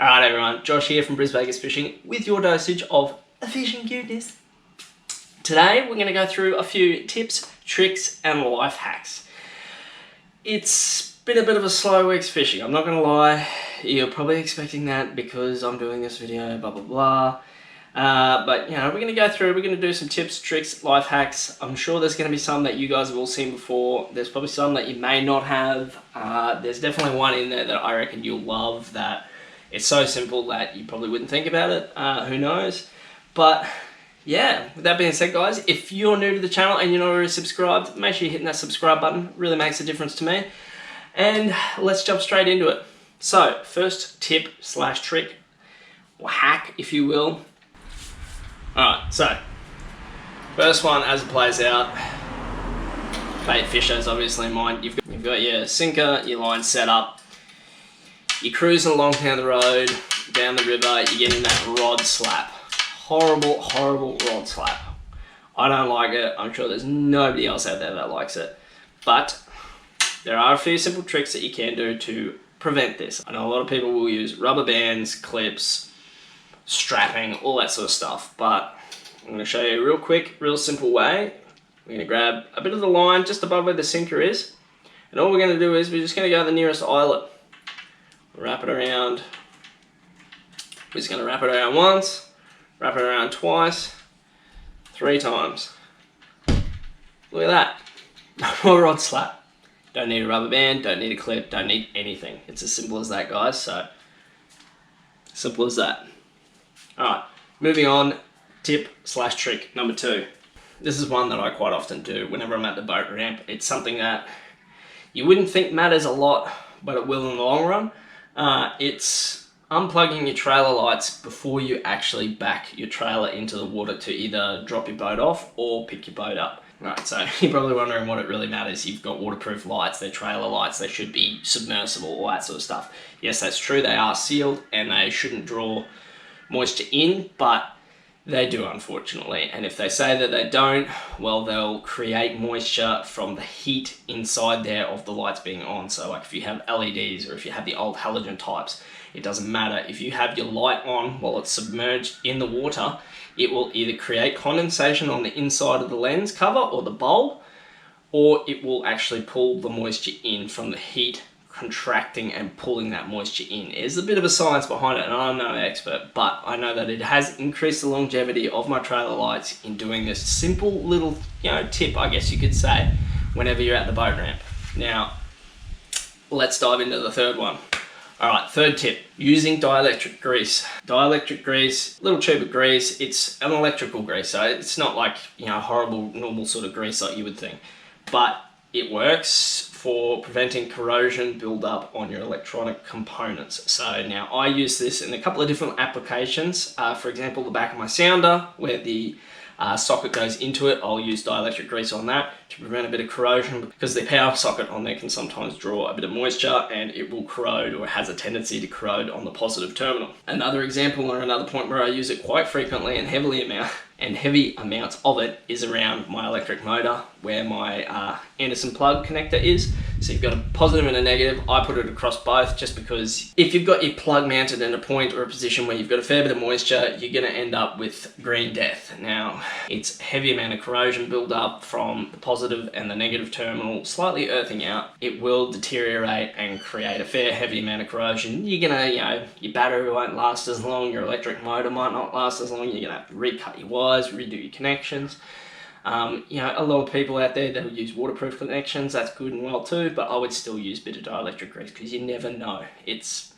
Alright everyone, Josh here from Bris Vegas Fishing with your dosage of fishing goodness. Today we're going to go through a few tips, tricks and life hacks. It's been a bit of a slow week's fishing, I'm not going to lie. You're probably expecting that because I'm doing this video, blah blah blah. But you know, we're going to go through, we're going to do some tips, tricks, life hacks. I'm sure there's going to be some that you guys have all seen before. There's probably some that you may not have. There's definitely one in there that I reckon you'll love, that it's so simple that you probably wouldn't think about it. Who knows? But yeah, with that being said guys, if you're new to the channel and you're not already subscribed, make sure you're hitting that subscribe button. It really makes a difference to me. And let's jump straight into it. So, first tip slash trick, or hack if you will. Alright, so, first one as it plays out, bait fishers obviously mine. You've got your sinker, your line set up. You're cruising along down the road, down the river, you're getting that rod slap. Horrible, horrible rod slap. I don't like it. I'm sure there's nobody else out there that likes it. But there are a few simple tricks that you can do to prevent this. I know a lot of people will use rubber bands, clips, strapping, all that sort of stuff. But I'm going to show you a real quick, real simple way. We're going to grab a bit of the line just above where the sinker is. And all we're going to do is we're just going to go to the nearest eyelet. Wrap it around. We're just going to wrap it around once, wrap it around twice, 3 times. Look at that. No more rod slap. Don't need a rubber band, don't need a clip, don't need anything. It's as simple as that, guys. So, simple as that. Alright, moving on. Tip slash trick number 2. This is one that I quite often do whenever I'm at the boat ramp. It's something that you wouldn't think matters a lot, but it will in the long run. It's unplugging your trailer lights before you actually back your trailer into the water to either drop your boat off or pick your boat up. Right, so you're probably wondering what it really matters. You've got waterproof lights, they're trailer lights, they should be submersible, all that sort of stuff. Yes, that's true, they are sealed and they shouldn't draw moisture in, but they do, unfortunately. And if they say that they don't, well, they'll create moisture from the heat inside there of the lights being on. So like if you have LEDs or if you have the old halogen types, it doesn't matter. If you have your light on while it's submerged in the water, it will either create condensation on the inside of the lens cover or the bulb, or it will actually pull the moisture in from the heat, contracting and pulling that moisture in. There's a bit of a science behind it and I'm no expert, but I know that it has increased the longevity of my trailer lights in doing this simple little, tip, I guess you could say, whenever you're at the boat ramp. Now, let's dive into the third one. Alright, third tip, using dielectric grease. Dielectric grease, little tube of grease, it's an electrical grease, so it's not like, horrible normal sort of grease like you would think, but it works for preventing corrosion build-up on your electronic components. So now I use this in a couple of different applications. For example, the back of my sounder, where the socket goes into it, I'll use dielectric grease on that to prevent a bit of corrosion, because the power socket on there can sometimes draw a bit of moisture and it will corrode, or has a tendency to corrode on the positive terminal. Another example, or another point where I use it quite frequently and heavy amounts of it, is around my electric motor, where my Anderson plug connector is. So you've got a positive and a negative. I put it across both just because if you've got your plug mounted in a point or a position where you've got a fair bit of moisture, you're going to end up with green death. Now, it's heavy amount of corrosion build up from the positive and the negative terminal slightly earthing out. It will deteriorate and create a fair heavy amount of corrosion. You're going to, your battery won't last as long, your electric motor might not last as long, you're going to have to recut your wires, redo your connections. A lot of people out there that will use waterproof connections, that's good and well too, but I would still use a bit of dielectric grease because you never know. It's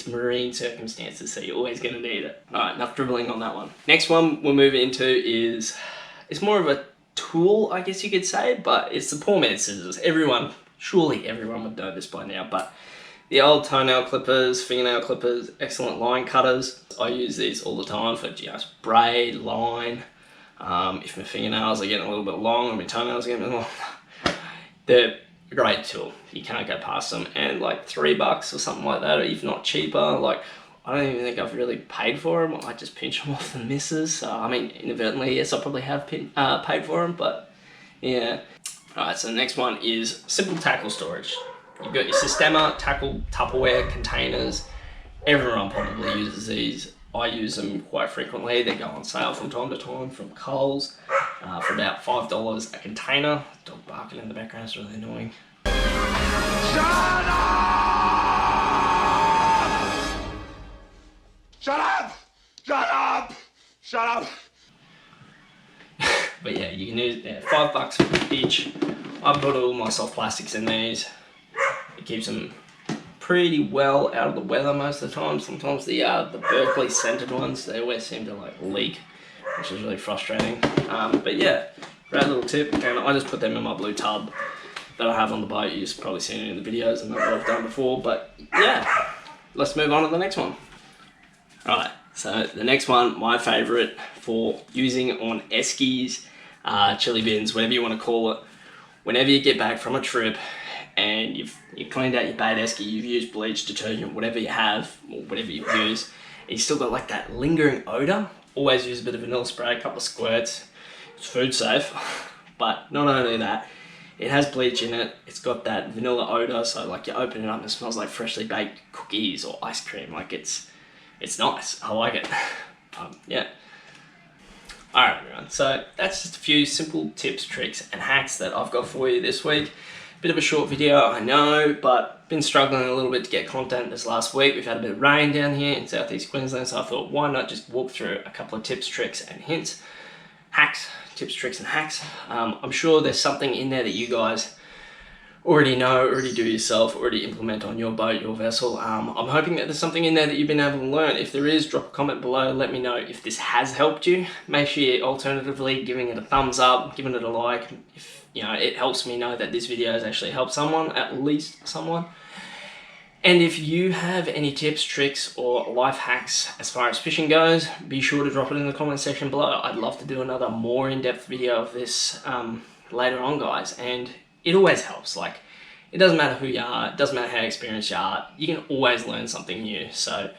marine circumstances, so you're always going to need it. Alright, enough dribbling on that one. Next one we'll move into is, it's more of a tool, I guess you could say, but it's the poor man's scissors. Surely everyone would know this by now, but the old toenail clippers, fingernail clippers, excellent line cutters. I use these all the time for just braid, line. If my fingernails are getting a little bit long or my toenails are getting long, they're a great tool. You can't go past them, and like $3 or something like that, or if not cheaper. Like, I don't even think I've really paid for them. I just pinch them off the missus. So, I mean, inadvertently, yes, I probably have paid for them, but yeah. Alright, so the next one is simple tackle storage. You've got your Sistema tackle Tupperware containers. Everyone probably uses these. I use them quite frequently. They go on sale from time to time from Coles for about $5 a container. Dog barking in the background is really annoying. Shut up! Shut up! Shut up! Shut up! But yeah, you can use $5 each. I put all my soft plastics in these. It keeps them pretty well out of the weather most of the time. Sometimes the Berkeley scented ones, they always seem to like leak, which is really frustrating. But yeah, great little tip. And I just put them in my blue tub that I have on the boat. You've probably seen it in the videos and that I've done before. But yeah, let's move on to the next one. Alright, so the next one, my favourite for using on eskies, chili bins, whatever you want to call it. Whenever you get back from a trip and you've cleaned out your bait esky, you've used bleach, detergent, whatever you have, or whatever you use, and you still got like that lingering odour, always use a bit of vanilla spray, a couple of squirts. It's food safe, but not only that, it has bleach in it, it's got that vanilla odour, so like you open it up and it smells like freshly baked cookies or ice cream. Like it's nice, I like it. Yeah. Alright everyone, so that's just a few simple tips, tricks and hacks that I've got for you this week. Bit of a short video, I know, but been struggling a little bit to get content this last week. We've had a bit of rain down here in southeast Queensland, so I thought why not just walk through a couple of tips, tricks and hints. Hacks, tips, tricks and hacks. I'm sure there's something in there that you guys already know, already do yourself, already implement on your boat, your vessel. I'm hoping that there's something in there that you've been able to learn. If there is, drop a comment below, let me know if this has helped you. Make sure you're alternatively giving it a thumbs up, giving it a like. If you know, it helps me know that this video has actually helped someone, at least someone. And if you have any tips, tricks, or life hacks as far as fishing goes, be sure to drop it in the comment section below. I'd love to do another more in-depth video of this later on, guys. And it always helps. Like, it doesn't matter who you are, it doesn't matter how experienced you are, you can always learn something new. So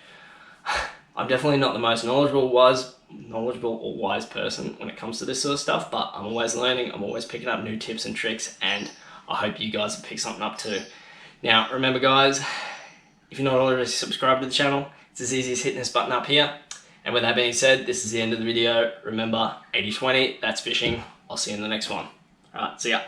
I'm definitely not the most knowledgeable or wise person when it comes to this sort of stuff, but I'm always learning, I'm always picking up new tips and tricks, and I hope you guys have picked something up too. Now, remember guys, if you're not already subscribed to the channel, it's as easy as hitting this button up here. And with that being said, this is the end of the video. Remember, 80-20, that's fishing. I'll see you in the next one. Alright, see ya.